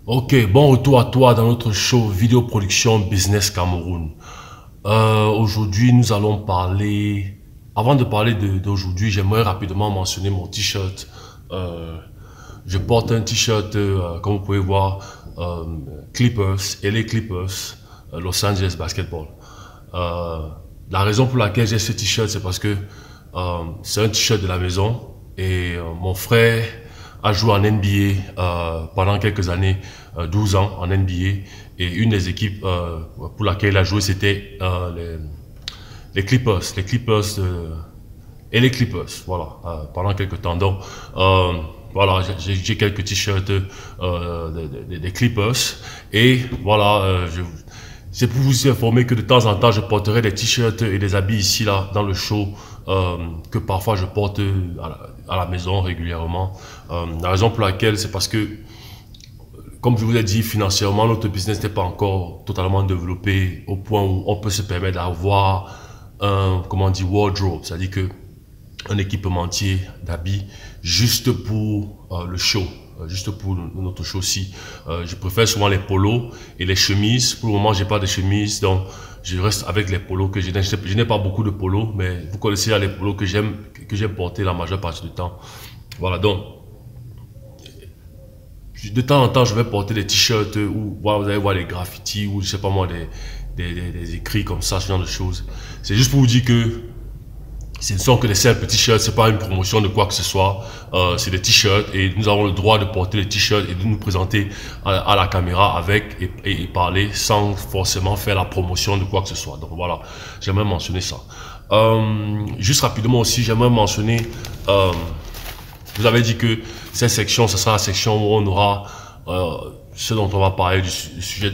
Ok, bon retour à toi dans notre show Vidéo Production Business Cameroun. Aujourd'hui, nous allons parler... Avant de parler d'aujourd'hui, j'aimerais rapidement mentionner mon t-shirt. Je porte un t-shirt, comme vous pouvez voir, Clippers, LA Clippers, Los Angeles Basketball. Euh, la raison pour laquelle j'ai ce t-shirt, c'est parce que c'est un t-shirt de la maison et mon frère a joué en NBA pendant quelques années, 12 ans en NBA, et une des équipes pour laquelle il a joué, c'était les Clippers, et les Clippers, voilà, pendant quelques temps. Donc, voilà, j'ai quelques t-shirts des Clippers, et voilà, c'est pour vous informer que de temps en temps, je porterai des t-shirts et des habits ici, là, dans le show, que parfois je porte à la maison régulièrement. La raison pour laquelle, c'est parce que, comme je vous ai dit, financièrement, notre business n'est pas encore totalement développé au point où on peut se permettre d'avoir un, comment on dit, wardrobe, c'est-à-dire que un équipementier d'habits juste pour le show, juste pour notre show-ci. Je préfère souvent les polos et les chemises. Pour le moment, j'ai pas de chemise, donc je reste avec les polos que j'ai. Je n'ai pas beaucoup de polos, mais vous connaissez là, les polos que j'aime porter la majeure partie du temps. Voilà, donc de temps en temps, je vais porter des t-shirts où voilà, vous allez voir des graffitis ou je sais pas moi des écrits comme ça, ce genre de choses. C'est juste pour vous dire que ce ne sont que des simples t-shirts, c'est pas une promotion de quoi que ce soit, c'est des t-shirts et nous avons le droit de porter les t-shirts et de nous présenter à la caméra avec et parler sans forcément faire la promotion de quoi que ce soit. Donc voilà, j'aimerais mentionner ça. Juste rapidement aussi, j'aimerais mentionner, vous avez dit que cette section, ce sera la section où on aura ce dont on va parler du sujet,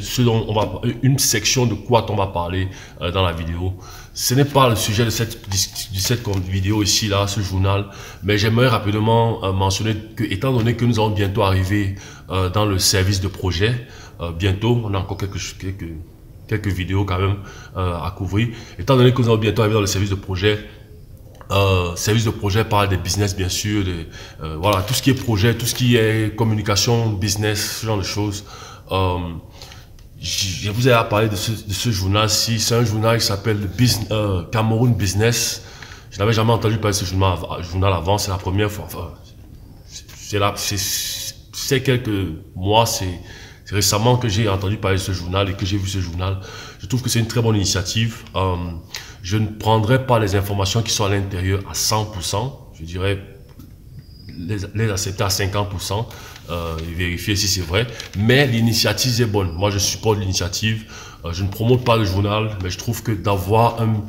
une section de quoi on va parler dans la vidéo. Ce n'est pas le sujet de cette vidéo ici, là, ce journal, mais j'aimerais rapidement mentionner que, étant donné que nous allons bientôt arriver dans le service de projet, bientôt, on a encore quelques vidéos quand même à couvrir. Étant donné que nous allons bientôt arriver dans le service de projet parle des business bien sûr, voilà, tout ce qui est projet, tout ce qui est communication, business, ce genre de choses. Je vous ai parlé de ce journal-ci. C'est un journal qui s'appelle Cameroun Business. Je n'avais jamais entendu parler de ce journal avant. C'est la première fois. Enfin, c'est quelques mois, c'est récemment que j'ai entendu parler de ce journal et que j'ai vu ce journal. Je trouve que c'est une très bonne initiative. Je ne prendrai pas les informations qui sont à l'intérieur à 100%. Je dirais les accepter à 50%. Et vérifier si c'est vrai, mais l'initiative est bonne. Moi je supporte l'initiative, je ne promote pas le journal, mais je trouve que d'avoir un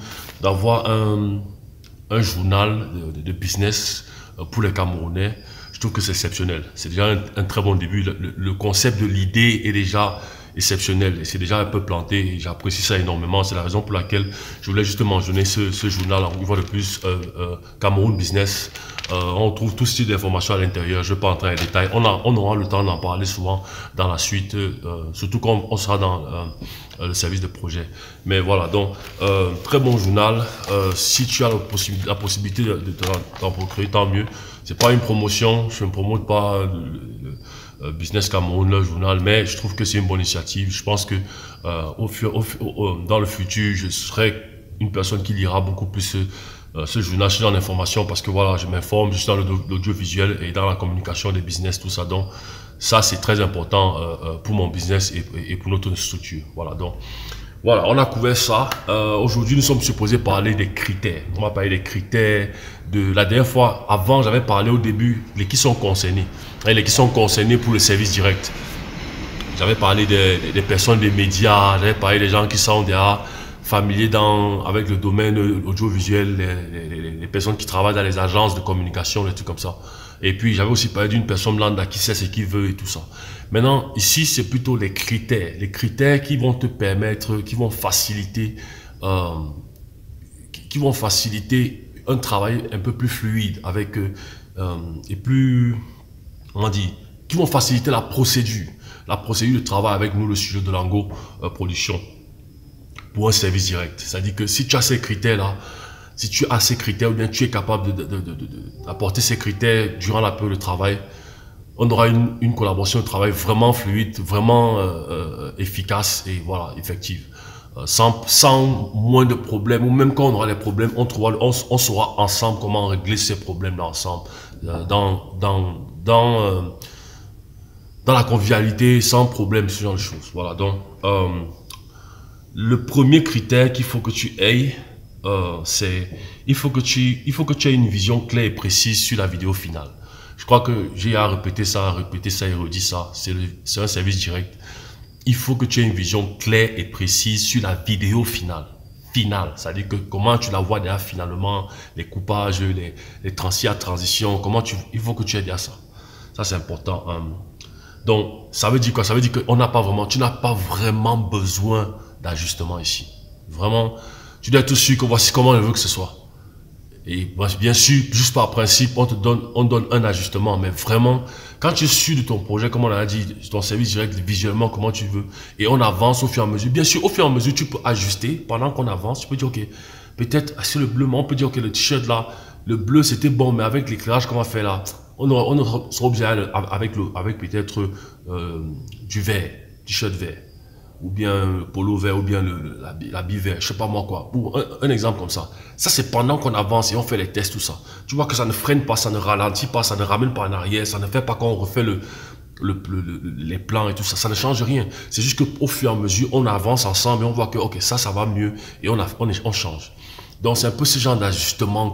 journal de business pour les Camerounais, je trouve que c'est exceptionnel. C'est déjà un très bon début. Le concept de l'idée est déjà exceptionnel et c'est déjà un peu planté et j'apprécie ça énormément. C'est la raison pour laquelle je voulais juste mentionner ce journal une fois de plus, Cameroun Business. On trouve tout ce type d'informations à l'intérieur. Je ne vais pas entrer dans les détails. On aura le temps d'en parler souvent dans la suite, surtout quand on sera dans le service de projet. Mais voilà, donc très bon journal. Si tu as la possibilité de t'en procurer, tant mieux. C'est pas une promotion, je ne promote pas Business Cameroun, le journal, mais je trouve que c'est une bonne initiative. Je pense que dans le futur, je serai une personne qui lira beaucoup plus ce journal, ce genre d'informations, parce que voilà, je m'informe, je suis dans l'audiovisuel et dans la communication des business, tout ça. Donc, ça, c'est très important pour mon business et pour notre structure. Voilà, donc, voilà, on a couvert ça. Aujourd'hui, nous sommes supposés parler des critères. On va parler des critères de la dernière fois. Avant, j'avais parlé au début les qui sont concernés. Les qui sont concernés pour le service direct. J'avais parlé des personnes des médias. J'avais parlé des gens qui sont déjà familiers avec le domaine audiovisuel, les personnes qui travaillent dans les agences de communication, des trucs comme ça. Et puis, j'avais aussi parlé d'une personne lambda qui sait ce qu'il veut et tout ça. Maintenant, ici, c'est plutôt les critères qui vont te permettre, qui vont faciliter un travail un peu plus fluide avec et plus, on dit, qui vont faciliter la procédure de travail avec nous, le sujet de Lango Production, pour un service direct. C'est-à-dire que si tu as ces critères-là, si tu as ces critères ou bien tu es capable d'apporter ces critères durant la période de travail, on aura une collaboration de travail vraiment fluide, vraiment efficace et voilà, effective. Sans moins de problèmes, ou même quand on aura des problèmes, on saura ensemble comment régler ces problèmes-là ensemble, dans la convivialité, sans problème, ce genre de choses. Voilà, donc, le premier critère qu'il faut que tu aies, c'est, il faut que tu aies une vision claire et précise sur la vidéo finale. Je crois que j'ai à répéter ça et redire ça. C'est un service direct. Il faut que tu aies une vision claire et précise sur la vidéo finale. C'est-à-dire que comment tu la vois derrière finalement, les coupages, les transitions, il faut que tu aies derrière ça. Ça, c'est important. Donc, ça veut dire quoi? Ça veut dire que tu n'as pas vraiment besoin d'ajustement ici. Vraiment, tu dois être sûr que voici comment on veut que ce soit. Et bien sûr, juste par principe, on donne un ajustement. Mais vraiment, quand tu es sûr de ton projet, comme on l'a dit, ton service direct, visuellement, comment tu veux, et on avance au fur et à mesure. Bien sûr, au fur et à mesure, tu peux ajuster. Pendant qu'on avance, tu peux dire, OK, peut-être, c'est le bleu, mais on peut dire, OK, le t-shirt là, le bleu, c'était bon, mais avec l'éclairage qu'on va faire là, on sera obligé avec peut-être du vert, t-shirt vert, ou bien le polo vert, ou bien l'habit vert, je sais pas moi quoi. Pour un exemple comme ça. Ça, c'est pendant qu'on avance et on fait les tests, tout ça. Tu vois que ça ne freine pas, ça ne ralentit pas, ça ne ramène pas en arrière, ça ne fait pas qu'on refait les plans et tout ça. Ça ne change rien. C'est juste qu'au fur et à mesure, on avance ensemble et on voit que, OK, ça va mieux et on change. Donc, c'est un peu ce genre d'ajustements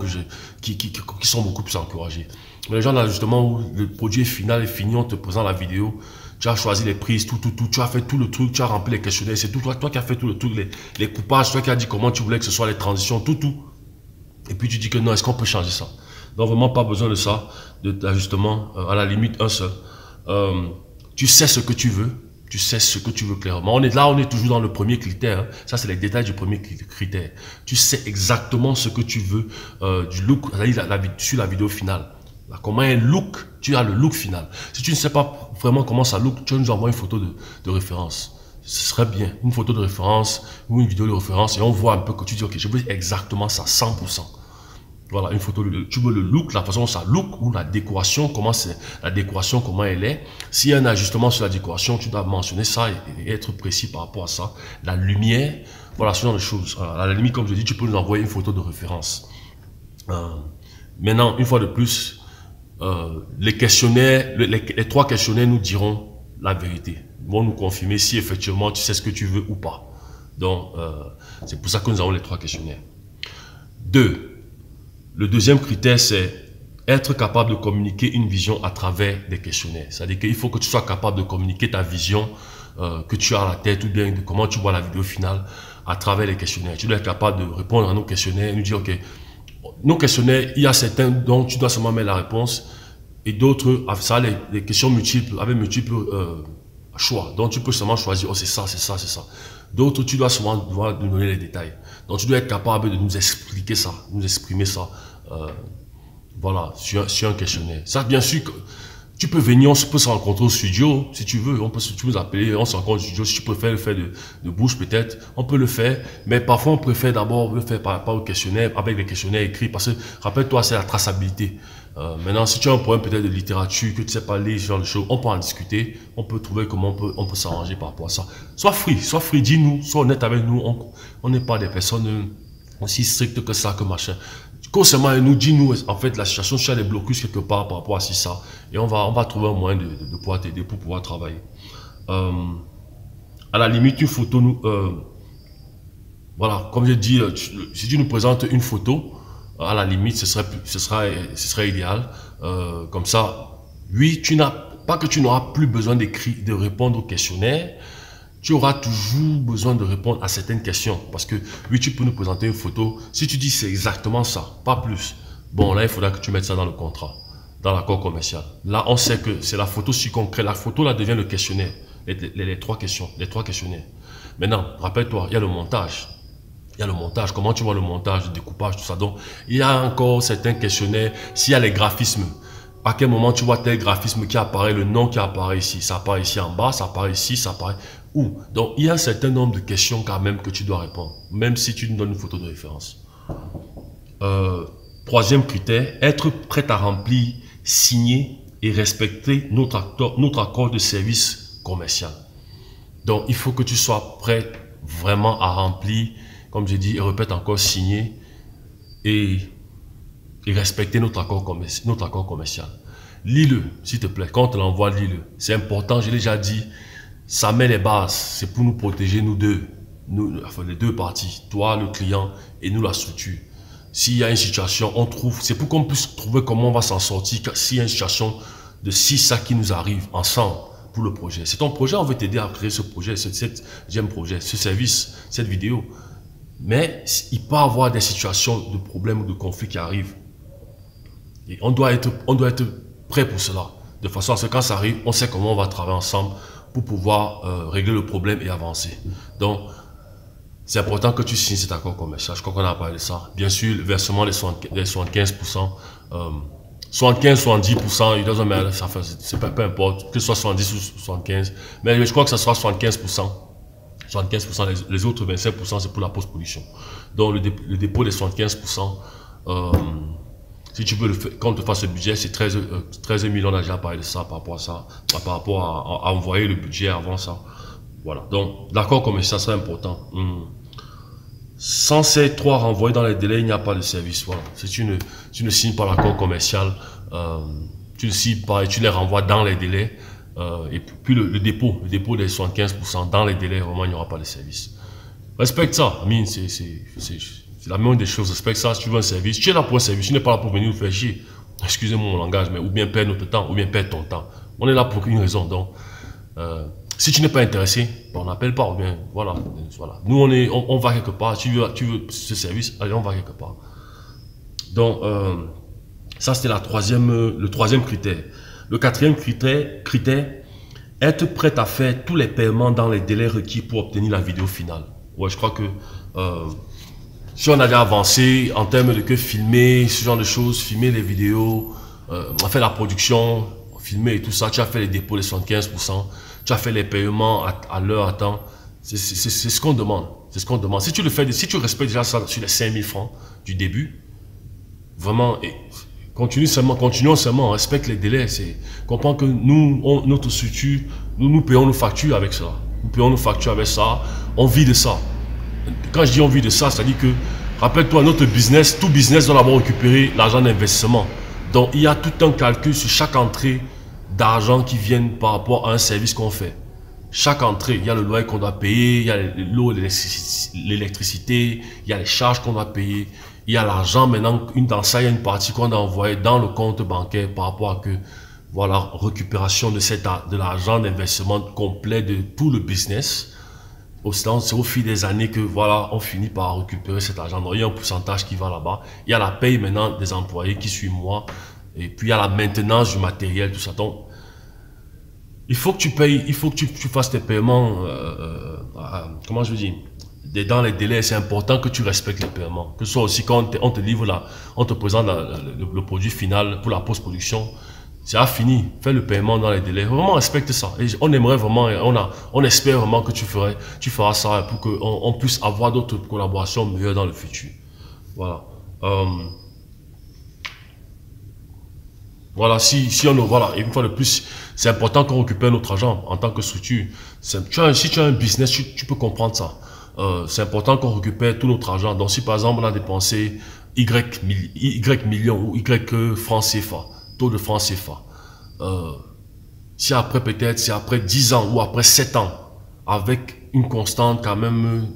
qui sont beaucoup plus encouragés. Mais les gens d'ajustement où le produit final est fini, on te présente la vidéo, tu as choisi les prises, tout, tu as fait tout le truc, tu as rempli les questionnaires, c'est tout toi qui as fait tout le truc, les coupages, toi qui as dit comment tu voulais que ce soit les transitions, tout. Et puis tu dis que non, est-ce qu'on peut changer ça? Donc vraiment pas besoin de ça, d'ajustement, à la limite un seul. Tu sais ce que tu veux, clairement. On est toujours dans le premier critère. Hein. Ça, c'est les détails du premier critère. Tu sais exactement ce que tu veux du look, sur la vidéo finale. Comment un look, tu as le look final. Si tu ne sais pas vraiment comment ça look, tu nous envoies une photo de référence. Ce serait bien, une photo de référence ou une vidéo de référence et on voit un peu que tu dis, OK, je veux exactement ça, 100%. Voilà, une photo, tu veux le look, la façon dont ça look ou la décoration, comment elle est. S'il y a un ajustement sur la décoration, tu dois mentionner ça et être précis par rapport à ça. La lumière, voilà, ce genre de choses. À la limite, comme je dis, tu peux nous envoyer une photo de référence. Maintenant, une fois de plus, les questionnaires, les 3 questionnaires nous diront la vérité. Ils vont nous confirmer si effectivement tu sais ce que tu veux ou pas. Donc, c'est pour ça que nous avons les 3 questionnaires. 2. Le deuxième critère, c'est être capable de communiquer une vision à travers des questionnaires. C'est-à-dire qu'il faut que tu sois capable de communiquer ta vision que tu as à la tête ou bien de comment tu vois la vidéo finale à travers les questionnaires. Tu dois être capable de répondre à nos questionnaires et nous dire, OK, nos questionnaires, il y a certains dont tu dois seulement mettre la réponse et d'autres, ça a les questions multiples, avec multiples choix. Donc, tu peux seulement choisir, oh, c'est ça. D'autres, tu dois seulement devoir nous donner les détails. Donc, tu dois être capable de nous expliquer ça, nous exprimer ça, voilà, sur un questionnaire. Ça, bien sûr, tu peux venir, on peut se rencontrer au studio, si tu veux, tu peux nous appeler, on se rencontre au studio, si tu préfères le faire de bouche peut-être, on peut le faire, mais parfois on préfère d'abord le faire par rapport au questionnaire, avec les questionnaires écrits, parce que, rappelle-toi, c'est la traçabilité. Maintenant, si tu as un problème peut-être de littérature, que tu sais pas lire ce genre de choses, on peut en discuter, on peut trouver comment on peut s'arranger par rapport à ça. Sois free, dis-nous, sois honnête avec nous, on n'est pas des personnes aussi strictes que ça, que machin. Concernant nous, dis-nous, en fait, la situation, tu as des blocus quelque part par rapport à ça, et on va trouver un moyen de pouvoir t'aider pour pouvoir travailler. À la limite, une photo, voilà, comme je dis, si tu nous présentes une photo, à la limite, ce serait idéal. Comme ça, oui, tu n'auras plus besoin de répondre au questionnaire. Tu auras toujours besoin de répondre à certaines questions. Parce que, oui, tu peux nous présenter une photo. Si tu dis c'est exactement ça, pas plus. Bon, là, il faudra que tu mettes ça dans le contrat, dans l'accord commercial. Là, on sait que c'est la photo si concrète. La photo, là, devient le questionnaire. Les 3 questions, les 3 questionnaires. Maintenant, rappelle-toi, il y a le montage. Il y a le montage, comment tu vois le montage, le découpage, tout ça. Donc, il y a encore certains questionnaires. S'il y a les graphismes, à quel moment tu vois tel graphisme qui apparaît, le nom qui apparaît ici, ça apparaît ici en bas, ça apparaît ici, ça apparaît où? Donc, il y a un certain nombre de questions quand même que tu dois répondre, même si tu nous donnes une photo de référence. 3e critère, être prêt à remplir, signer et respecter notre accord de service commercial. Donc, il faut que tu sois prêt vraiment à remplir, comme je dis, et répète encore, signer et respecter notre accord commercial. Lis-le, s'il te plaît. Quand on te l'envoie, lis-le. C'est important, je l'ai déjà dit, ça met les bases. C'est pour nous protéger, nous deux. Enfin, les deux parties, toi, le client, et nous, la structure. S'il y a une situation, on trouve, c'est pour qu'on puisse trouver comment on va s'en sortir. S'il y a une situation de si ça qui nous arrive ensemble pour le projet. C'est ton projet, on veut t'aider à créer ce projet, j'aime projet, ce service, cette vidéo. Mais il peut y avoir des situations de problèmes ou de conflits qui arrivent. Et on doit être prêt pour cela. De façon à ce que quand ça arrive, on sait comment on va travailler ensemble pour pouvoir régler le problème et avancer. Donc, c'est important que tu signes cet accord commercial. Je crois qu'on a parlé de ça. Bien sûr, le versement des 75%, 75, 70%, il doesn't matter, c'est peu importe, que ce soit 70 ou 75. Mais je crois que ça sera 75%. 75%, les autres 25%, c'est pour la post-production. Donc, le dépôt des 75%, si tu veux, quand on te fasse le budget, c'est 13 millions, on a déjà parlé de ça par rapport à ça, par rapport à envoyer le budget avant ça. Voilà. Donc, l'accord commercial, c'est important. Sans ces 3 renvoyés dans les délais, il n'y a pas de service. Voilà. Si tu ne signes pas l'accord commercial, tu ne signes pas et tu les renvoies dans les délais, et puis le dépôt des 75% dans les délais, vraiment, il n'y aura pas de service. Respecte ça. Amine, c'est la meilleure des choses. Respecte ça. Si tu veux un service, tu es là pour un service. Tu n'es pas là pour venir nous faire chier. Excusez-moi mon langage, mais ou bien perdre notre temps, ou bien perdre ton temps. On est là pour une raison. Donc, si tu n'es pas intéressé, on n'appelle pas, ou bien, voilà. Nous, on va quelque part. Tu veux ce service, allez, on va quelque part. Donc, ça, c'était le troisième critère. Le 4e critère, être prêt à faire tous les paiements dans les délais requis pour obtenir la vidéo finale. Ouais, je crois que si on a déjà avancé en termes de que filmer, ce genre de choses, filmer les vidéos, on fait la production, filmer et tout ça, tu as fait les dépôts de 75%, tu as fait les paiements à l'heure, à temps. C'est ce qu'on demande. C'est ce qu'on demande. Si tu le fais, si tu respectes déjà ça sur les 5000 francs du début, vraiment, continuons seulement, respecte les délais. Comprends que nous, notre structure, nous payons nos factures avec ça. Nous payons nos factures avec ça. On vit de ça. Quand je dis on vit de ça, c'est-à-dire que, rappelle-toi, notre business, tout business doit d'abord récupérer l'argent d'investissement. Donc, il y a tout un calcul sur chaque entrée d'argent qui vient par rapport à un service qu'on fait. Chaque entrée, il y a le loyer qu'on doit payer, il y a l'eau, l'électricité, il y a les charges qu'on doit payer, il y a l'argent maintenant, dans ça, il y a une partie qu'on a envoyée dans le compte bancaire par rapport à que, voilà, récupération de l'argent d'investissement complet de tout le business. C'est au fil des années que, voilà, on finit par récupérer cet argent. Donc, il y a un pourcentage qui va là-bas. Il y a la paye maintenant des employés qui suivent moi. Et puis, il y a la maintenance du matériel, tout ça. Donc, il faut que tu payes, il faut que tu fasses tes paiements, comment je dis, dans les délais. C'est important que tu respectes les paiements. Que ce soit aussi quand on te livre là, on te présente le produit final pour la post-production. C'est fini. Fais le paiement dans les délais. Vraiment, respecte ça. Et on aimerait vraiment, on espère vraiment que tu feras ça pour qu'on puisse avoir d'autres collaborations meilleures dans le futur. Voilà. Voilà, voilà, et une fois de plus, c'est important qu'on récupère notre argent en tant que structure. Si tu as un business, tu peux comprendre ça. C'est important qu'on récupère tout notre argent. Donc, si par exemple, on a dépensé Y millions ou Y francs CFA, taux de francs CFA, si après peut-être, c'est après 10 ans ou après 7 ans, avec une constante quand même,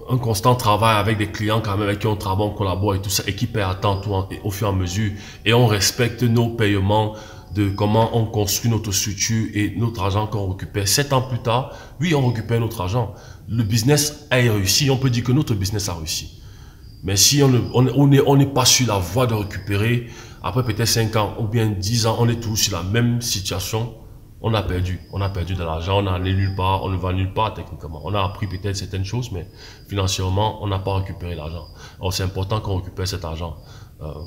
un constant travail avec des clients quand même avec qui on travaille, on collabore et tout ça, et qui paie à temps tout au fur et à mesure, et on respecte nos paiements de comment on construit notre structure et notre argent qu'on récupère. 7 ans plus tard, oui, on récupère notre argent. Le business a réussi, on peut dire que notre business a réussi. Mais si on n'est pas sur la voie de récupérer, après peut-être 5 ans ou bien 10 ans, on est toujours sur la même situation, on a perdu de l'argent, on n'allait nulle part, on ne va nulle part techniquement. On a appris peut-être certaines choses, mais financièrement, on n'a pas récupéré l'argent. Alors c'est important qu'on récupère cet argent.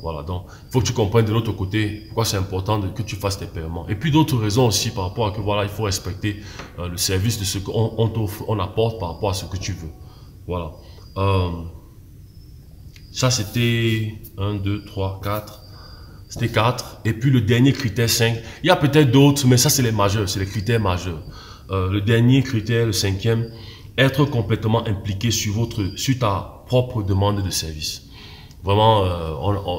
Voilà, donc il faut que tu comprennes de l'autre côté pourquoi c'est important que tu fasses tes paiements. Et puis d'autres raisons aussi par rapport à que voilà, il faut respecter le service de ce qu'on t'offre, on apporte par rapport à ce que tu veux. Voilà. Ça c'était 1, 2, 3, 4. C'était 4. Et puis le dernier critère 5. Il y a peut-être d'autres, mais ça c'est les majeurs, c'est les critères majeurs. Le dernier critère, le 5e, être complètement impliqué sur ta propre demande de service. Vraiment,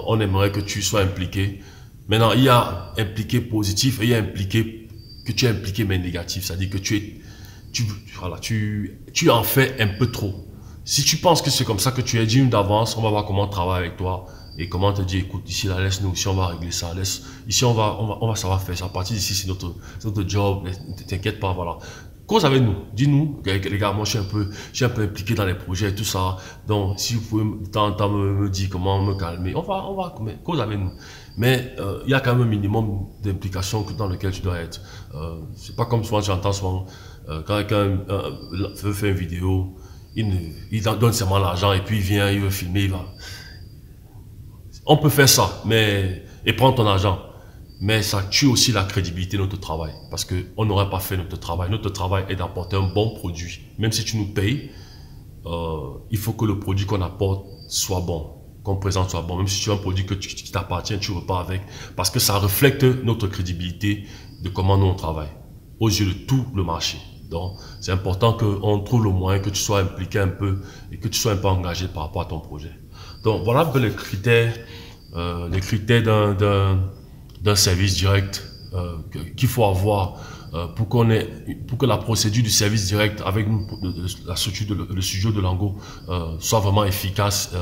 on aimerait que tu sois impliqué. Maintenant, il y a impliqué positif et il y a impliqué que tu es impliqué mais négatif. C'est-à-dire que tu en fais un peu trop. Si tu penses que c'est comme ça que tu es, dis-nous d'avance, on va voir comment on travaille avec toi et comment te dire, écoute, ici là, laisse-nous, ici on va régler ça, ici on va savoir faire ça. À partir d'ici, c'est notre job, t'inquiète pas, voilà. Cause avec nous, dis-nous, les gars, moi je suis un peu impliqué dans les projets et tout ça. Donc, si vous pouvez de temps en temps me dire comment me calmer, on va, cause avec nous. Mais il y a quand même un minimum d'implication dans lequel tu dois être. C'est pas comme souvent, j'entends souvent, quand quelqu'un veut faire une vidéo, il donne seulement l'argent et puis il vient, il veut filmer, il va. On peut faire ça, et prendre ton argent. Mais ça tue aussi la crédibilité de notre travail. Parce qu'on n'aurait pas fait notre travail. Notre travail est d'apporter un bon produit. Même si tu nous payes, il faut que le produit qu'on apporte soit bon, qu'on présente soit bon. Même si tu as un produit qui t'appartient, tu repars avec. Parce que ça reflète notre crédibilité de comment nous on travaille. Aux yeux de tout le marché. Donc, c'est important qu'on trouve le moyen que tu sois impliqué un peu et que tu sois un peu engagé par rapport à ton projet. Donc, voilà un peu les critères d'un service direct qu'il faut avoir pour que la procédure du service direct avec la structure le studio de Lango soit vraiment efficace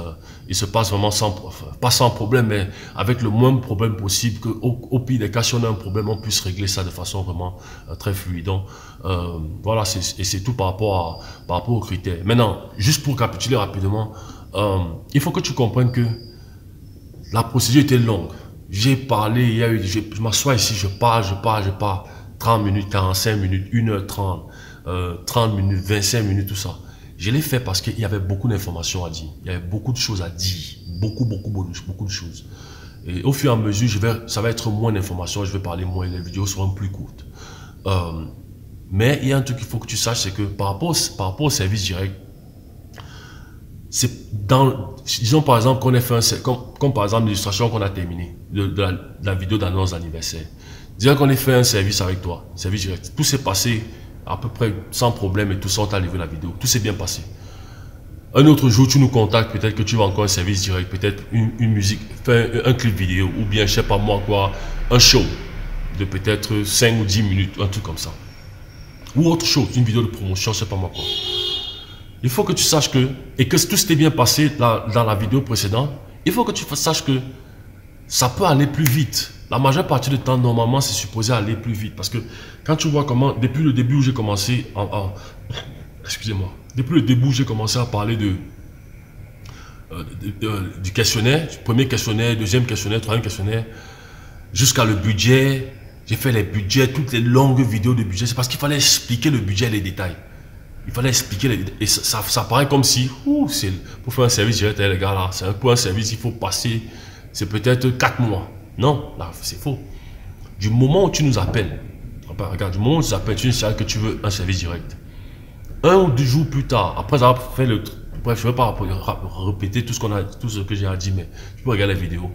et se passe vraiment pas sans problème, mais avec le moins de problèmes possible, qu'au pire des cas, si on a un problème, on puisse régler ça de façon vraiment très fluide. Donc voilà, c'est tout par rapport aux critères. Maintenant, juste pour récapituler rapidement, il faut que tu comprennes que la procédure était longue. J'ai parlé, je m'assois ici, je parle, 30 minutes, 45 minutes, 1h30, 30 minutes, 25 minutes, tout ça. Je l'ai fait parce qu'il y avait beaucoup d'informations à dire. Il y avait beaucoup de choses à dire. Beaucoup de choses. Et au fur et à mesure, ça va être moins d'informations, je vais parler moins, les vidéos seront plus courtes. Mais il y a un truc qu'il faut que tu saches, c'est que par rapport au service direct, c'est disons par exemple qu'on ait fait comme par exemple l'illustration qu'on a terminée de la vidéo d'annonce d'anniversaire. Disons qu'on ait fait un service avec toi, service direct. Tout s'est passé à peu près sans problème et tout ça, on t'a livré la vidéo. Tout s'est bien passé. Un autre jour, tu nous contactes, peut-être que tu veux encore un service direct, peut-être une musique, un clip vidéo ou bien, je sais pas moi quoi, un show de peut-être 5 ou 10 minutes, un truc comme ça. Ou autre chose, une vidéo de promotion, je sais pas moi quoi. Il faut que tu saches et que tout s'était bien passé dans la vidéo précédente, il faut que tu saches que ça peut aller plus vite. La majeure partie du temps, normalement, c'est supposé aller plus vite. Parce que quand tu vois comment, depuis le début où j'ai commencé, excusez-moi, depuis le début où j'ai commencé à parler du questionnaire, du premier questionnaire, deuxième questionnaire, troisième questionnaire, jusqu'à le budget, j'ai fait les budgets, toutes les longues vidéos de budget, c'est parce qu'il fallait expliquer le budget et les détails. Il fallait expliquer, et ça paraît comme si, pour faire un service direct, les gars là, pour un service, il faut passer, c'est peut-être 4 mois. Non, là, c'est faux. Du moment où tu nous appelles, regarde, du moment où tu nous appelles, tu nous sais que tu veux un service direct. 1 ou 2 jours plus tard, après avoir fait bref, je ne vais pas répéter tout ce que j'ai à dire, mais tu peux regarder la vidéo.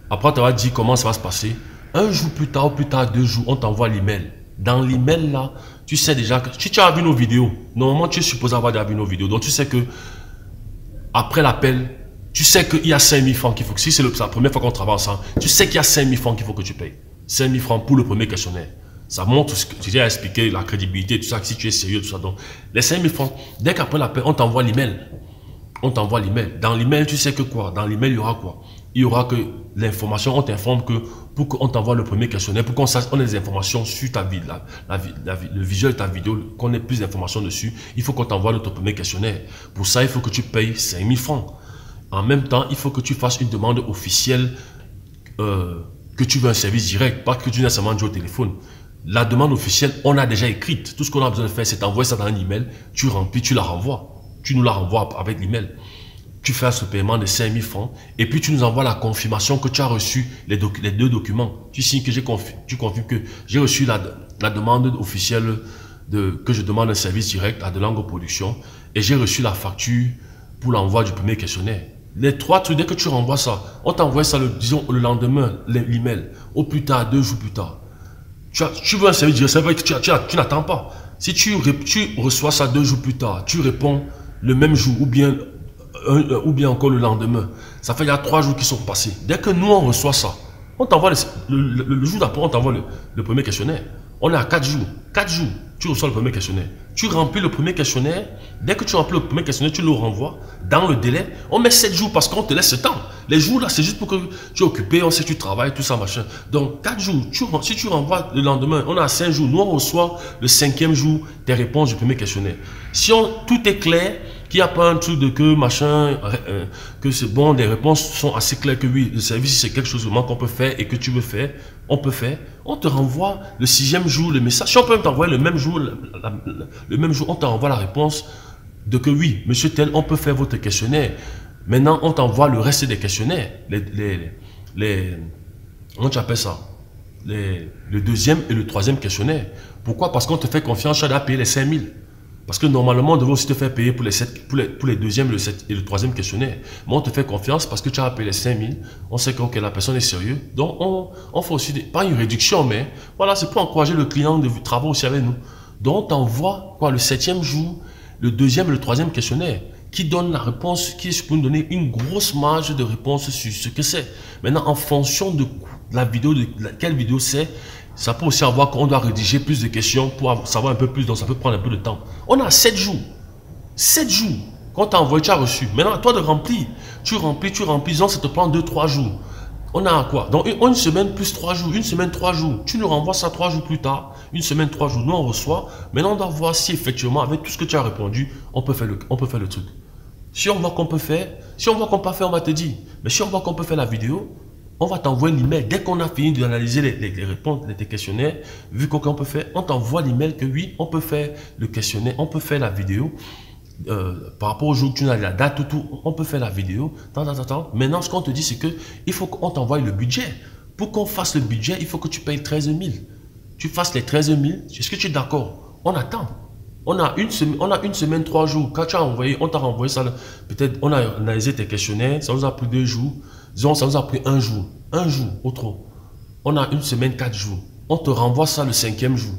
Après, tu vas dit comment ça va se passer. 1 jour plus tard, ou plus tard, 2 jours, on t'envoie l'email. Dans l'email là, tu sais déjà que si tu as vu nos vidéos, normalement tu es supposé avoir déjà vu nos vidéos. Donc tu sais que après l'appel, tu sais qu'il y a 5 000 francs qu'il faut que, si c'est la première fois qu'on travaille ensemble, tu sais qu'il y a 5 000 francs qu'il faut que tu payes. 5 000 francs pour le premier questionnaire. Ça montre ce que tu as expliqué, la crédibilité, tout ça, si tu es sérieux, tout ça. Donc les 5 000 francs, dès qu'après l'appel, on t'envoie l'email. On t'envoie l'email. Dans l'email, tu sais que quoi? Dans l'email, il y aura quoi? Il y aura que l'information, on t'informe que pour qu'on t'envoie le premier questionnaire, pour qu'on sache, on ait des informations sur ta vie, le visuel de ta vidéo, qu'on ait plus d'informations dessus, il faut qu'on t'envoie notre premier questionnaire. Pour ça, il faut que tu payes 5 000 francs. En même temps, il faut que tu fasses une demande officielle que tu veux un service direct, pas que tu n'as seulement dit au téléphone. La demande officielle, on a déjà écrite. Tout ce qu'on a besoin de faire, c'est envoyer ça dans un email, tu remplis, tu la renvoies. Tu nous la renvoies avec l'email. Tu fais ce paiement de 5 000 francs et puis tu nous envoies la confirmation que tu as reçu les 2 documents. Tu signes que tu confirmes que j'ai reçu la demande officielle que je demande un service direct à de Lango Production et j'ai reçu la facture pour l'envoi du premier questionnaire. Les 3 trucs, dès que tu renvoies ça, on t'envoie ça, disons, le lendemain, l'email, au plus tard, 2 jours plus tard. Tu veux un service direct, c'est vrai que tu n'attends pas. Si tu reçois ça 2 jours plus tard, tu réponds le même jour ou bien encore le lendemain. Ça fait il y a 3 jours qui sont passés. Dès que nous on reçoit ça, on t'envoie le jour d'après, on t'envoie le premier questionnaire. On est à 4 jours. 4 jours, tu reçois le premier questionnaire. Tu remplis le premier questionnaire. Dès que tu remplis le premier questionnaire, tu le renvoies dans le délai. On met 7 jours parce qu'on te laisse ce temps. Les jours là, c'est juste pour que tu es occupé, on sait que tu travailles, tout ça, machin. Donc 4 jours, si tu renvoies le lendemain, on a 5 jours. Nous, on reçoit le 5e jour des réponses du premier questionnaire. Si tout est clair, qu'il n'y a pas un truc de que machin, que c'est bon, les réponses sont assez claires que oui, le service c'est quelque chose vraiment qu'on peut faire et que tu veux faire, on peut faire. On te renvoie le 6e jour le message. Si on peut t'envoyer le même jour, on t'envoie la réponse de que oui, monsieur tel, on peut faire votre questionnaire. Maintenant, on t'envoie le reste des questionnaires. Comment tu appelles ça? Le 2e et le 3e questionnaire. Pourquoi? Parce qu'on te fait confiance, tu as payé les 5 000. Parce que normalement, on devait aussi te faire payer pour les 2e et le 3e questionnaire. Mais on te fait confiance parce que tu as payé les 5 000. On sait que la personne est sérieuse. Donc, on fait aussi, pas une réduction, mais voilà, c'est pour encourager le client de travailler aussi avec nous. Donc, on t'envoie le 7e jour, le 2e et le 3e questionnaire qui donne la réponse, qui peut nous donner une grosse marge de réponse sur ce que c'est. Maintenant, en fonction de la vidéo, quelle vidéo c'est, ça peut aussi avoir qu'on doit rédiger plus de questions pour savoir un peu plus, donc ça peut prendre un peu de temps. On a 7 jours. 7 jours. Quand tu as envoyé, tu as reçu. Maintenant, à toi de remplir. Tu remplis, donc ça te prend 2-3 jours. On a quoi? Donc une semaine plus 3 jours, une semaine 3 jours. Tu nous renvoies ça 3 jours plus tard, une semaine 3 jours. Nous on reçoit. Maintenant on doit voir si effectivement avec tout ce que tu as répondu, on peut faire le truc. Si on voit qu'on peut faire, si on voit qu'on peut faire, on va te dire. Mais si on voit qu'on peut faire la vidéo, on va t'envoyer l'email. Dès qu'on a fini d'analyser les réponses des questionnaires, vu qu'on peut faire, on t'envoie l'email que oui, on peut faire le questionnaire, on peut faire la vidéo. Par rapport au jour que tu as la date, tout, on peut faire la vidéo. Maintenant, ce qu'on te dit, c'est que il faut qu'on t'envoie le budget. Pour qu'on fasse le budget, il faut que tu payes 13 000. Tu fasses les 13 000. Est-ce que tu es d'accord? On attend. On a une semaine, 3 jours. Quand tu as envoyé, on t'a renvoyé ça. Peut-être on a analysé tes questionnaires. Ça nous a pris 2 jours. Disons, ça nous a pris 1 jour. 1 jour, au trop. On a une semaine, 4 jours. On te renvoie ça le 5e jour.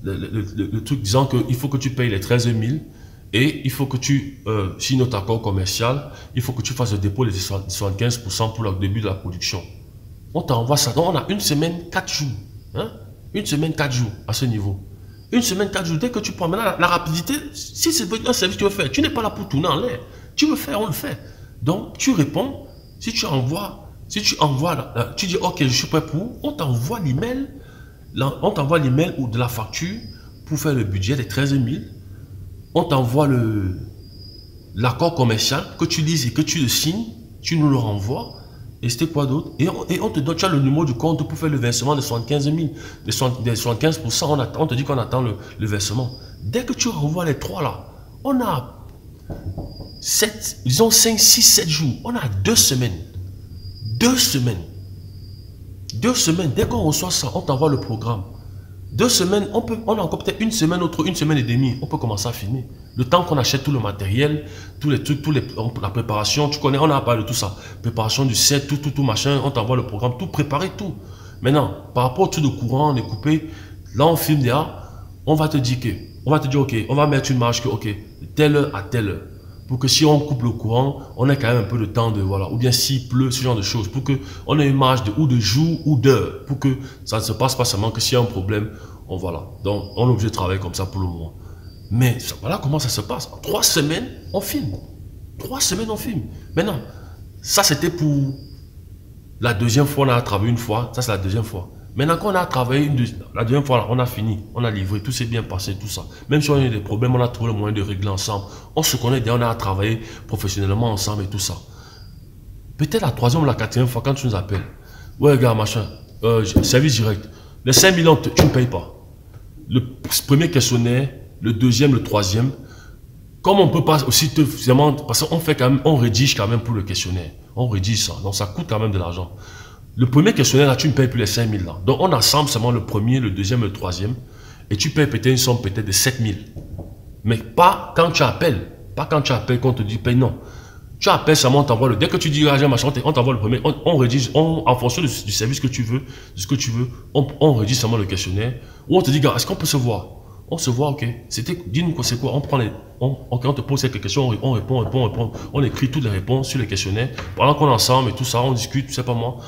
Le truc disant qu'il faut que tu payes les 13 000. Et il faut que tu signes notre accord commercial, il faut que tu fasses le dépôt de 75% pour le début de la production. On t'envoie ça. Donc on a une semaine, 4 jours. Hein? Une semaine, 4 jours à ce niveau. Une semaine, 4 jours. Dès que tu prends maintenant la rapidité, si c'est un service que tu veux faire, tu n'es pas là pour tourner en l'air. Tu veux faire, on le fait. Donc tu réponds. Si tu envoies, tu dis ok, je suis prêt pour, on t'envoie l'email. On t'envoie l'email ou de la facture pour faire le budget des 13 000. On t'envoie l'accord commercial que tu lises et que tu le signes, tu nous le renvoies. Et c'était quoi d'autre? Et on te donne, tu as le numéro du compte pour faire le versement de 75 000. Des 75%, on te dit qu'on attend le versement. Dès que tu renvoies les 3 là, on a 7, disons 5, 6, 7 jours. On a 2 semaines. 2 semaines. 2 semaines. Dès qu'on reçoit ça, on t'envoie le programme. 2 semaines, on a encore peut-être une semaine et demie, on peut commencer à filmer. Le temps qu'on achète tout le matériel, tous les trucs, la préparation, tu connais, on a parlé de tout ça. Préparation du set, tout machin, on t'envoie le programme, tout préparé, tout. Maintenant, par rapport au truc de courant, on est coupé, là on filme déjà, on va te dire ok, on va mettre une marge que ok, telle heure à telle heure. Pour que si on coupe le courant, on ait quand même un peu de temps de voilà, ou bien s'il pleut, ce genre de choses, pour que on ait une marge de jour ou d'heure, pour que ça ne se passe pas seulement que s'il y a un problème, voilà. Donc on est obligé de travailler comme ça pour le moment. Mais voilà comment ça se passe. En 3 semaines, on filme. 3 semaines, on filme. Maintenant, ça c'était pour la 2e fois, on a travaillé une fois, ça c'est la 2e fois. Maintenant, quand on a travaillé la 2e fois, on a fini, on a livré, tout s'est bien passé, tout ça. Même si on a eu des problèmes, on a trouvé le moyen de régler ensemble. On se connaît déjà, on a travaillé professionnellement ensemble et tout ça. Peut-être la 3e ou la 4e fois, quand tu nous appelles, ouais, gars, machin, service direct, les 5 millions, tu ne payes pas. Le premier questionnaire, le 2e, le 3e, comme on ne peut pas aussi te vraiment, parce qu'on fait quand même, on rédige quand même pour le questionnaire. On rédige ça, donc ça coûte quand même de l'argent. Le premier questionnaire, là, tu ne payes plus les 5 000 là. Donc, on assemble seulement le premier, le 2e, le 3e. Et tu payes peut-être une somme peut-être de 7 000. Mais pas quand tu appelles. Pas quand tu appelles qu'on te dit paye, non. Tu appelles seulement, on t'envoie le... Dès que tu dis, ah, j'ai machin, on t'envoie le premier. On rédige, en fonction du service que tu veux, de ce que tu veux, on rédige seulement le questionnaire. Ou on te dit, gars, est-ce qu'on peut se voir? On se voit, ok. Dis-nous quoi, c'est quoi? On prend on te pose quelques questions, on répond. On écrit toutes les réponses sur les questionnaires. Pendant qu'on est ensemble et tout ça, on discute, tu sais pas moi.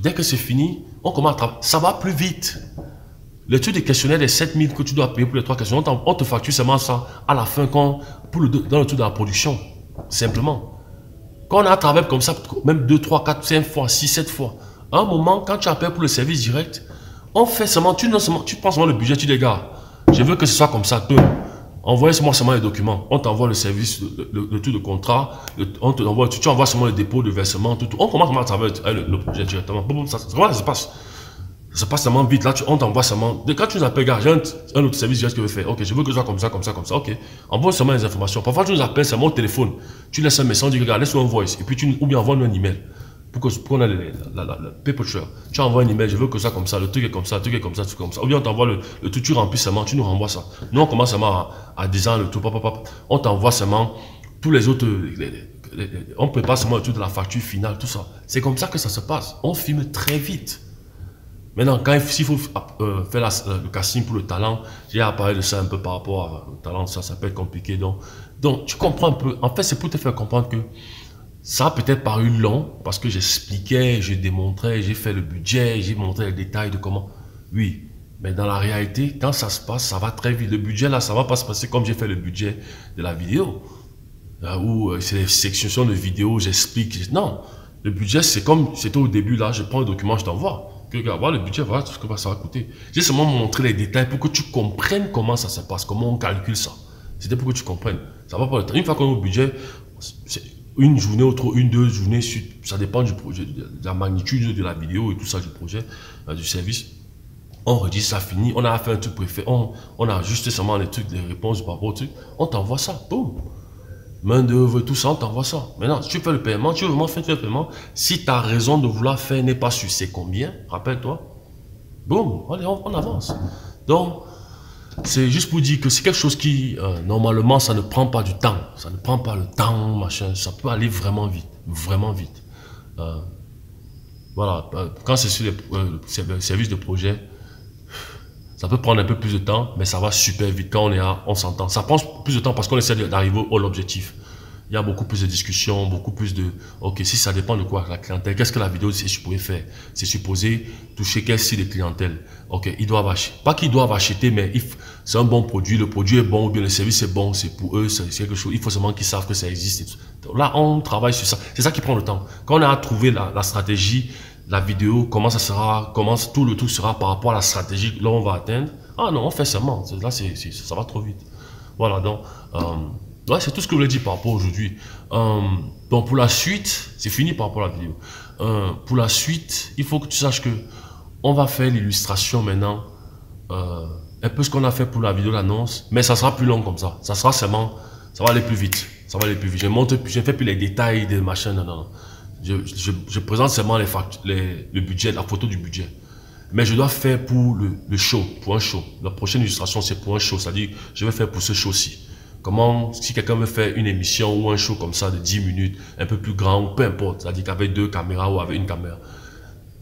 Dès que c'est fini, on commence à travailler. Ça va plus vite. Le truc des questionnaires des 7000 que tu dois payer pour les 3 questions, on te facture seulement ça à la fin dans le truc de la production. Simplement. Quand on a travaillé comme ça, même 2, 3, 4, 5 fois, 6, 7 fois, à un moment, quand tu appelles pour le service direct, on fait seulement, tu prends seulement le budget, tu dis, gars, je veux que ce soit comme ça, envoyez-moi seulement les documents, on t'envoie le service, le truc de contrat, tu envoies seulement le dépôt de versement, tout. On commence à travailler le projet directement. Voilà, ça se passe. Ça passe tellement vite, là, on t'envoie seulement. Quand tu nous appelles, gars, j'ai un autre service direct que je veux faire. Ok, je veux que ce soit comme ça, ok. Envoie seulement les informations. Parfois, tu nous appelles seulement au téléphone. Tu laisses un message, tu dis, regarde, laisse-nous un voice. Et puis, ou bien envoie-nous un email. Pour qu'on ait le paper trail. Tu envoies un email, je veux que ça comme ça, le truc est comme ça, le truc est comme ça, le truc est comme ça. Ou bien on t'envoie le truc, tu remplis seulement, tu nous renvoies ça. Nous, on commence seulement à design le tout, on t'envoie seulement tous les autres, on prépare seulement le truc de la facture finale, tout ça. C'est comme ça que ça se passe. On filme très vite. Maintenant, s'il faut faire le casting pour le talent, j'ai parlé de ça un peu par rapport au talent, ça peut être compliqué. Donc, tu comprends un peu. En fait, c'est pour te faire comprendre que ça a peut-être paru long, parce que j'expliquais, je démontrais, j'ai fait le budget, j'ai montré les détails de comment. Oui, mais dans la réalité, quand ça se passe, ça va très vite. Le budget, là, ça va pas se passer comme j'ai fait le budget de la vidéo. Là où c'est les sections de vidéo, j'explique. Non, le budget, c'est comme c'était au début, là, je prends le document, je t'envoie. Regarde, voilà le budget, voilà tout ce que ça va coûter. J'ai seulement montré les détails pour que tu comprennes comment ça se passe, comment on calcule ça. C'était pour que tu comprennes. Ça va pas le temps. Une fois qu'on a au budget, c'est une journée ou trop, 1-2 journées, ça dépend du projet, de la magnitude de la vidéo et tout ça du projet, du service. On redit ça fini, on a fait un truc préfet, on a ajusté seulement les trucs, les réponses par rapport au truc, on t'envoie ça, boum. Main d'œuvre, tout ça, on t'envoie ça. Maintenant, si tu fais le paiement, tu veux vraiment faire le paiement. Si ta raison de vouloir faire n'est pas sur c'est combien, rappelle-toi. Boum, allez, on avance. Donc, c'est juste pour dire que c'est quelque chose qui, normalement, ça ne prend pas du temps. Ça ne prend pas le temps, machin. Ça peut aller vraiment vite. Vraiment vite. Voilà. Quand c'est sur les services de projet, ça peut prendre un peu plus de temps, mais ça va super vite. Quand on s'entend. Ça prend plus de temps parce qu'on essaie d'arriver à l'objectif. Il y a beaucoup plus de discussions, beaucoup plus de... Ok, si ça dépend de quoi, la clientèle, qu'est-ce que la vidéo c'est supposé faire? C'est supposé toucher quel style de clientèle? Ok, ils doivent acheter. Pas qu'ils doivent acheter, mais c'est un bon produit, le produit est bon, ou bien le service est bon, c'est pour eux, c'est quelque chose. Il faut seulement qu'ils savent que ça existe. Donc là, on travaille sur ça. C'est ça qui prend le temps. Quand on a trouvé la stratégie, la vidéo, comment tout le truc sera par rapport à la stratégie, là on va atteindre. Ah non, on fait seulement. Là, ça va trop vite. Voilà, donc... ouais, c'est tout ce que je voulais dire par rapport aujourd'hui. Donc pour la suite, c'est fini par rapport à la vidéo. Pour la suite, il faut que tu saches que on va faire l'illustration maintenant. Un peu ce qu'on a fait pour la vidéo d'annonce, mais ça sera plus long comme ça. Ça sera seulement, ça va aller plus vite. Ça va aller plus vite. Je ne fais plus les détails des machins. Non. Je présente seulement le budget, la photo du budget. Mais je dois faire pour le show, pour un show. La prochaine illustration, c'est pour un show. C'est-à-dire, je vais faire pour ce show-ci. Comment, si quelqu'un veut faire une émission ou un show comme ça de 10 minutes, un peu plus grand, ou peu importe, c'est-à-dire qu'avec 2 caméras ou avec une caméra,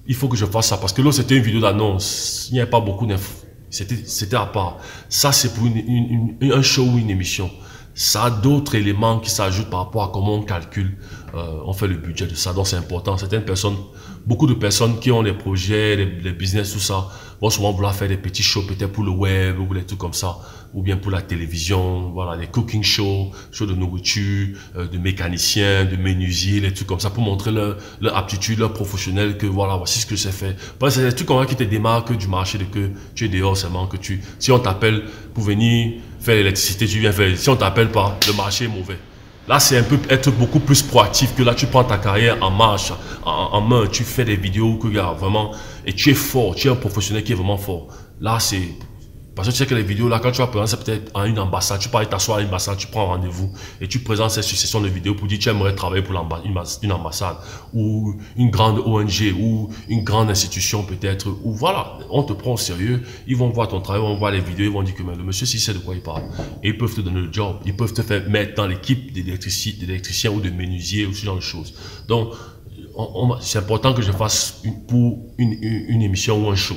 il faut que je fasse ça. Parce que là, c'était une vidéo d'annonce. Il n'y avait pas beaucoup d'infos. C'était à part. Ça, c'est pour un show ou une émission. Ça a d'autres éléments qui s'ajoutent par rapport à comment on calcule, on fait le budget de ça. Donc, c'est important. Certaines personnes, beaucoup de personnes qui ont des projets, les business, tout ça, vont souvent vouloir faire des petits shows peut-être pour le web ou des trucs comme ça, ou bien pour la télévision, voilà, des cooking shows de nourriture, de mécaniciens, de menuisiers, des trucs comme ça, pour montrer leur aptitude, leur professionnel, que voilà, voici ce que c'est fait. Parce que c'est des trucs comme ça qui te démarquent du marché, de que tu es dehors seulement, que si on t'appelle pour venir faire l'électricité, tu viens faire. Si on t'appelle pas, le marché est mauvais. Là, c'est un peu être beaucoup plus proactif que là, tu prends ta carrière en marche, en main, tu fais des vidéos que, vraiment, et tu es fort, tu es un professionnel qui est vraiment fort. Là, Parce que tu sais que les vidéos, là, quand tu vas présenter, c'est peut-être à une ambassade, tu peux aller t'asseoir à une ambassade, tu prends un rendez-vous et tu présentes cette succession de vidéos pour dire tu aimerais travailler pour une ambassade ou une grande ONG ou une grande institution peut-être, ou voilà, on te prend au sérieux, ils vont voir ton travail, ils vont voir les vidéos, ils vont dire que mais le monsieur, si c'est de quoi il parle. Et ils peuvent te donner le job, ils peuvent te faire mettre dans l'équipe d'électriciens ou de menuisiers ou ce genre de choses. Donc, c'est important que je fasse une émission ou un show.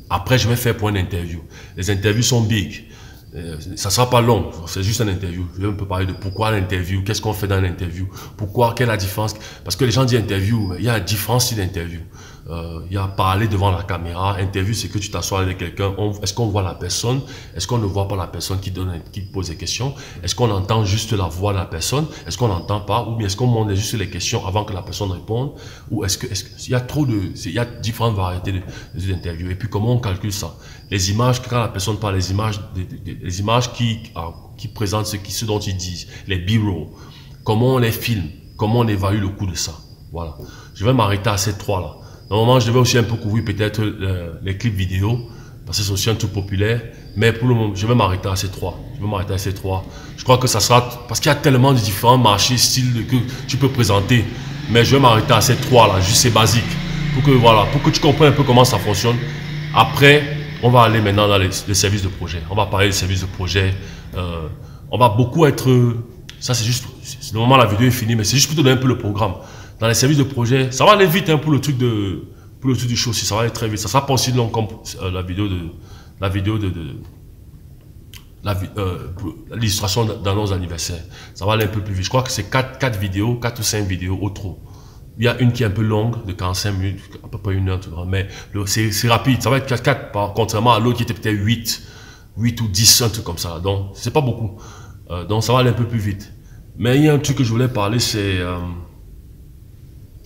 Après, je vais faire pour une interview. Les interviews sont big. Ça sera pas long, c'est juste une interview. Je vais un peu parler de pourquoi l'interview, qu'est-ce qu'on fait dans l'interview, pourquoi, quelle est la différence. Parce que les gens disent interview, il y a une différence sur l'interview. Il y a parler devant la caméra. Interview, c'est que tu t'assois avec quelqu'un. Est-ce qu'on voit la personne? Est-ce qu'on ne voit pas la personne qui pose des questions? Est-ce qu'on entend juste la voix de la personne? Est-ce qu'on n'entend pas? Ou bien est-ce qu'on demande juste les questions avant que la personne réponde? Ou il y a il y a différentes variétés d'interviews. Et puis, comment on calcule ça? Les images, quand la personne parle, les images qui présentent ce dont ils disent, les B-roll, comment on les filme, comment on évalue le coût de ça. Voilà. Je vais m'arrêter à ces trois-là. Normalement, je vais aussi un peu couvrir peut-être les clips vidéo, parce que c'est aussi un truc populaire. Mais pour le moment, je vais m'arrêter à ces trois. Je crois que ça sera, parce qu'il y a tellement de différents marchés, styles que tu peux présenter. Mais je vais m'arrêter à ces trois-là, juste ces basiques. Pour que tu comprennes un peu comment ça fonctionne. Après, on va aller maintenant dans les services de projet. On va parler des services de projet. On va beaucoup être... Ça, c'est juste... Le moment la vidéo est finie, mais c'est juste pour te donner un peu le programme. Dans les services de projet, ça va aller vite hein, pour le truc du show aussi. Ça va aller très vite. Ça sera pas aussi long comme l'illustration d'annonce d'anniversaire. Ça va aller un peu plus vite. Je crois que c'est 4 vidéos, 4 ou 5 vidéos au trop. Il y a une qui est un peu longue, de 45 minutes, à peu près 1 heure, mais c'est rapide. Ça va être 4, contrairement à l'autre qui était peut-être 8 ou 10, un truc comme ça. Donc, c'est pas beaucoup. Donc, ça va aller un peu plus vite. Mais il y a un truc que je voulais parler, c'est...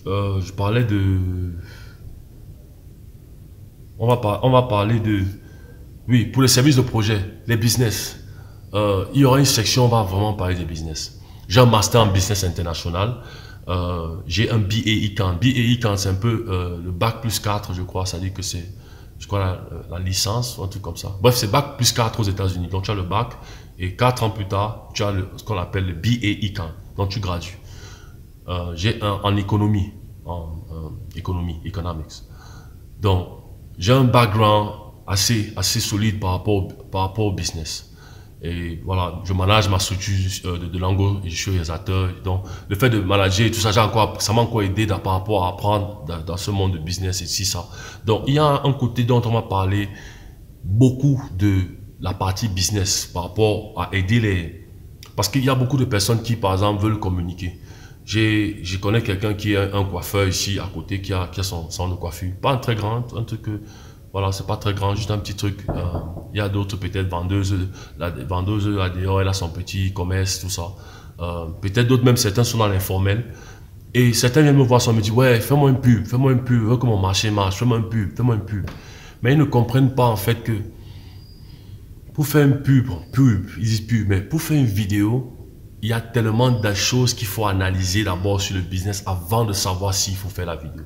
je parlais de... On va parler de... Oui, pour les services de projet, les business. Il y aura une section, on va vraiment parler des business. J'ai un master en business international. J'ai un BA Econ. BA Econ, c'est un peu le bac plus 4, je crois. Ça dit que c'est, je crois, la licence ou un truc comme ça. Bref, c'est bac plus 4 aux États-Unis. Donc, tu as le bac et 4 ans plus tard, tu as ce qu'on appelle le BA Econ. Donc, tu gradues. J'ai un en économie, economics. Donc, j'ai un background assez solide par rapport au business. Et voilà, je manage ma structure de Lango et je suis réalisateur. Donc, le fait de manager et tout ça, ça m'a encore aidé par rapport à apprendre dans ce monde de business et si ça. Donc, il y a un côté dont on va parler beaucoup de la partie business par rapport à aider les... Parce qu'il y a beaucoup de personnes qui, par exemple, veulent communiquer. Je connais quelqu'un qui est un coiffeur ici à côté, qui a son salon de coiffure. Pas un très grand, un truc que... Voilà, c'est pas très grand, juste un petit truc. Il y a d'autres peut-être vendeuses là dehors, elle a son petit commerce, tout ça. Peut-être d'autres, même certains sont dans l'informel. Et certains viennent me voir, ça me disent, ouais, fais-moi une pub, je veux que mon marché marche, fais-moi une pub. Mais ils ne comprennent pas en fait que pour faire une pub, ils disent pub, mais pour faire une vidéo, il y a tellement de choses qu'il faut analyser d'abord sur le business avant de savoir s'il faut faire la vidéo.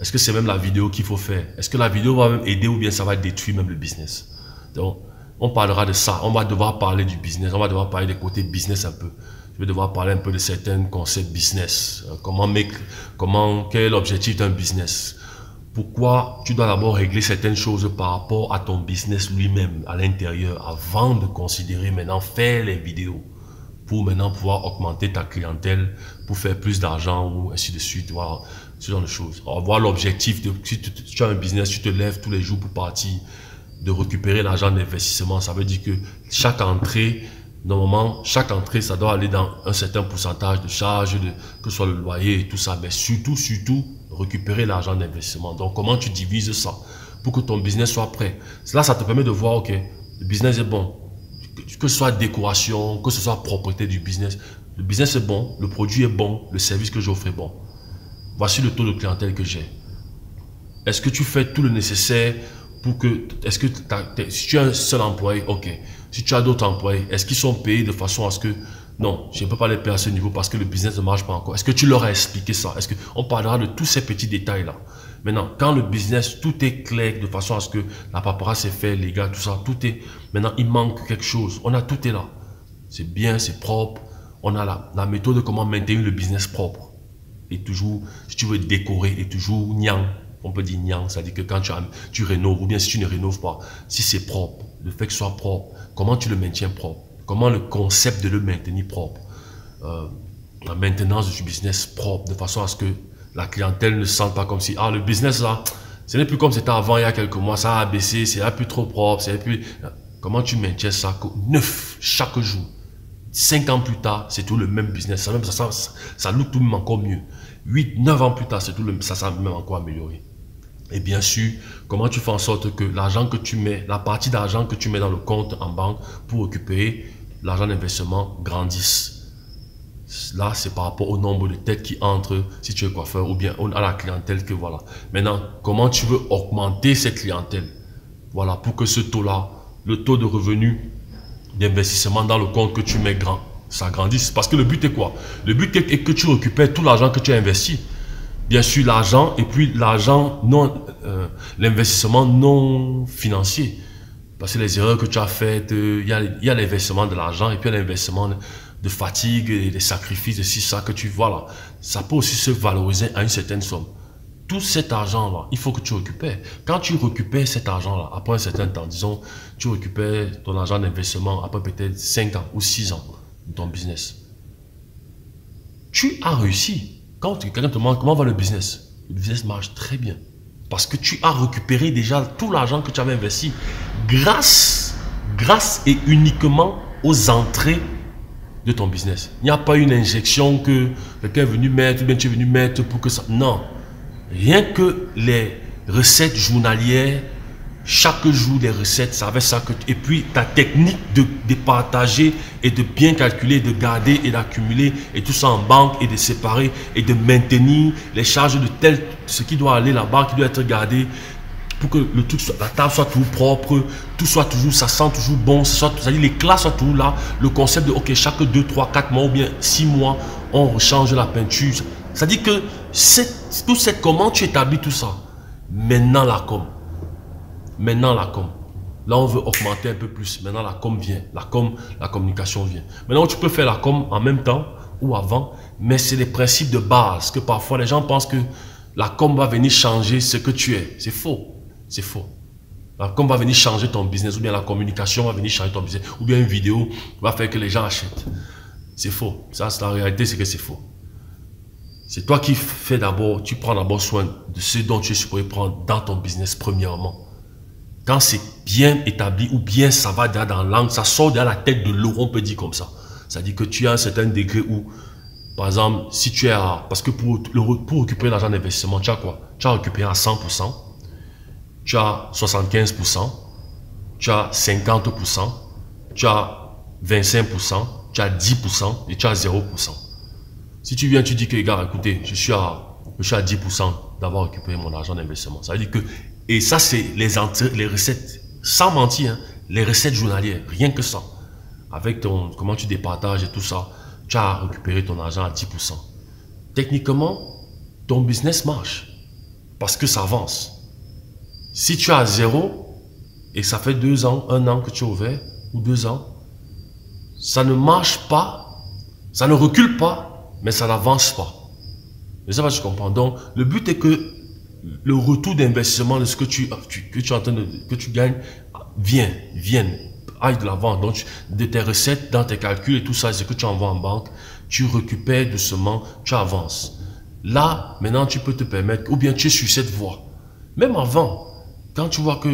Est-ce que c'est même la vidéo qu'il faut faire? Est-ce que la vidéo va même aider ou bien ça va détruire même le business? Donc, on parlera de ça. On va devoir parler du business. On va devoir parler des côtés business un peu. Je vais devoir parler un peu de certains concepts business. Quel est l'objectif d'un business? Pourquoi tu dois d'abord régler certaines choses par rapport à ton business lui-même, à l'intérieur, avant de considérer maintenant faire les vidéos pour maintenant pouvoir augmenter ta clientèle, pour faire plus d'argent ou ainsi de suite. Voilà. Ce genre de choses. Avoir l'objectif de, si tu as un business, tu te lèves tous les jours pour partir, de récupérer l'argent d'investissement. Ça veut dire que chaque entrée, normalement, ça doit aller dans un certain pourcentage de charges, que ce soit le loyer et tout ça. Mais surtout, récupérer l'argent d'investissement. Donc, comment tu divises ça pour que ton business soit prêt? Là, ça te permet de voir, ok, le business est bon. Que ce soit décoration, que ce soit propreté du business. Le business est bon, le produit est bon, le service que j'offre est bon. Voici le taux de clientèle que j'ai. Est-ce que tu fais tout le nécessaire pour que... si tu as un seul employé, ok. Si tu as d'autres employés, est-ce qu'ils sont payés de façon à ce que... Non, je ne peux pas les payer à ce niveau parce que le business ne marche pas encore. Est-ce que tu leur as expliqué ça? On parlera de tous ces petits détails-là. Maintenant, quand le business, tout est clair de façon à ce que la paperasse est faite, les gars, tout ça, tout est... Maintenant, il manque quelque chose. On a tout est là. C'est bien, c'est propre. On a la méthode de comment maintenir le business propre. Et toujours, si tu veux décorer, et toujours niang. On peut dire niang, c'est-à-dire que quand tu rénoves, ou bien si tu ne rénoves pas, si c'est propre, le fait que ce soit propre, comment tu le maintiens propre? Comment le concept de le maintenir propre? La maintenance du business propre, de façon à ce que la clientèle ne se sente pas comme si, ah, le business là, ce n'est plus comme c'était avant il y a quelques mois, ça a baissé, c'est plus trop propre, c'est plus... Comment tu maintiens ça neuf chaque jour? 5 ans plus tard, c'est tout le même business, ça look tout même encore mieux. 8, 9 ans plus tard, c'est tout le ça s'est même encore amélioré. Et bien sûr, comment tu fais en sorte que l'argent que tu mets, la partie d'argent que tu mets dans le compte en banque pour récupérer l'argent d'investissement grandisse. Là, c'est par rapport au nombre de têtes qui entrent, si tu es coiffeur, ou bien à la clientèle que voilà. Maintenant, comment tu veux augmenter cette clientèle? Voilà, pour que ce taux-là, le taux de revenu d'investissement dans le compte que tu mets grand, ça grandisse. Parce que le but est quoi? Le but est que tu récupères tout l'argent que tu as investi. Bien sûr, l'argent et puis l'argent non, l'investissement non financier. Parce que les erreurs que tu as faites, il y a l'investissement de l'argent et puis l'investissement de fatigue et des sacrifices, de ça que tu vois là. Ça peut aussi se valoriser à une certaine somme. Tout cet argent-là, il faut que tu récupères. Quand tu récupères cet argent-là, après un certain temps, disons, tu récupères ton argent d'investissement après peut-être 5 ans ou 6 ans de ton business. Tu as réussi. Quand quelqu'un te demande comment va le business marche très bien. Parce que tu as récupéré déjà tout l'argent que tu avais investi grâce et uniquement aux entrées de ton business. Il n'y a pas une injection que quelqu'un est venu mettre ou bien tu es venu mettre pour que ça... Non. Rien que les recettes journalières, chaque jour des recettes, ça avait ça que... Et puis ta technique de partager et de bien calculer, de garder et d'accumuler et tout ça en banque et de séparer et de maintenir les charges de tel, ce qui doit aller là-bas, qui doit être gardé pour que le tout, la table soit toujours propre, tout soit toujours, ça sent toujours bon, c'est-à-dire les classes soient toujours là, le concept de ok, chaque 2, 3, 4 mois ou bien 6 mois, on rechange la peinture. C'est-à-dire que comment tu établis tout ça? Maintenant la com. Maintenant la com. Là on veut augmenter un peu plus. Maintenant la com vient. La communication vient. Maintenant tu peux faire la com en même temps ou avant, mais c'est les principes de base que parfois les gens pensent que la com va venir changer ce que tu es. C'est faux. C'est faux. La com va venir changer ton business, ou bien la communication va venir changer ton business, ou bien une vidéo va faire que les gens achètent. C'est faux. Ça, la réalité, c'est que c'est faux. C'est toi qui fais d'abord, tu prends d'abord soin de ce dont tu es supposé prendre dans ton business premièrement. Quand c'est bien établi, ou bien ça va dans l'angle, ça sort de la tête de l'eau, on peut dire comme ça. C'est-à-dire que tu as un certain degré où, par exemple, si tu es à... Parce que pour récupérer l'argent d'investissement, tu as quoi? Tu as récupéré à 100%. Tu as 75%, tu as 50%, tu as 25%, tu as 10% et tu as 0%. Si tu viens, tu dis que, les gars, écoutez, je suis à 10% d'avoir récupéré mon argent d'investissement. Ça veut dire que, et ça, c'est les recettes, sans mentir, hein, les recettes journalières, rien que ça. Avec comment tu départages et tout ça, tu as récupéré ton argent à 10%. Techniquement, ton business marche parce que ça avance. Si tu as 0 et ça fait 2 ans, 1 an que tu es ouvert, ou 2 ans, ça ne marche pas, ça ne recule pas, mais ça n'avance pas. Mais ça va, je comprends. Donc, le but est que le retour d'investissement de ce que tu es en train que tu gagnes, vienne, aille de l'avant. Donc, de tes recettes, dans tes calculs et tout ça, ce que tu envoies en banque, tu récupères doucement, tu avances. Là, maintenant, tu peux te permettre, ou bien tu es sur cette voie. Même avant, quand tu vois que,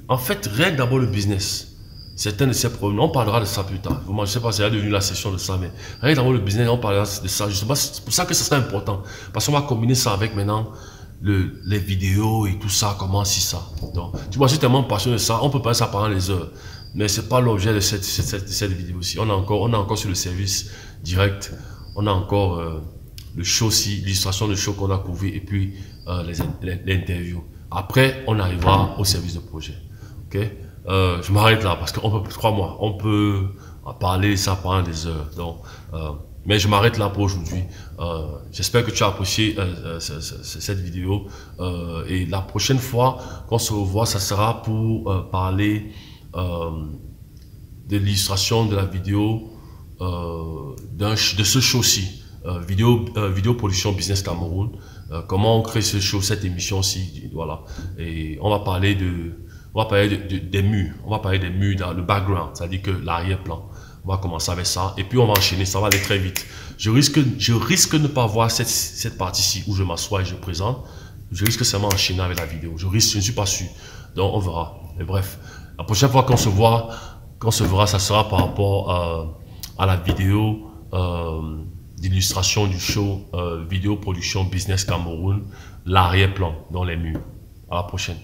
en fait, règle d'abord le business. Certains de ces problèmes, on parlera de ça plus tard. Moi, je ne sais pas si c'est devenu la session de ça, mais règle d'abord le business, on parlera de ça. Justement, c'est pour ça que ça serait important. Parce qu'on va combiner ça avec maintenant les vidéos et tout ça, comment si ça. Donc, tu vois, je suis tellement passionné de ça, on peut parler ça pendant les heures. Mais ce n'est pas l'objet de cette vidéo-ci. On est encore sur le service direct. On a encore le show, l'illustration de show qu'on a couvert et puis l'interview. Après, on arrivera au service de projet. Ok? Je m'arrête là parce que crois-moi, on peut en parler ça pendant des heures. Donc, Mais je m'arrête là pour aujourd'hui. J'espère que tu as apprécié cette vidéo. Et la prochaine fois qu'on se revoit, ça sera pour parler de l'illustration de la vidéo de ce show-ci. Vidéo Production Business Cameroun. Comment on crée ce show, cette émission-ci. Voilà. Et on va parler des murs. On va parler des murs dans le background, c'est-à-dire que l'arrière-plan. On va commencer avec ça et puis on va enchaîner, ça va aller très vite. Je risque de ne pas voir cette partie-ci où je m'assois et je présente. Je risque seulement d'enchaîner avec la vidéo. Je ne suis pas sûr. Donc on verra. Mais bref, la prochaine fois qu'on se verra, ça sera par rapport à la vidéo d'illustration du show Vidéo Production Business Cameroun, l'arrière-plan dans les murs. À la prochaine.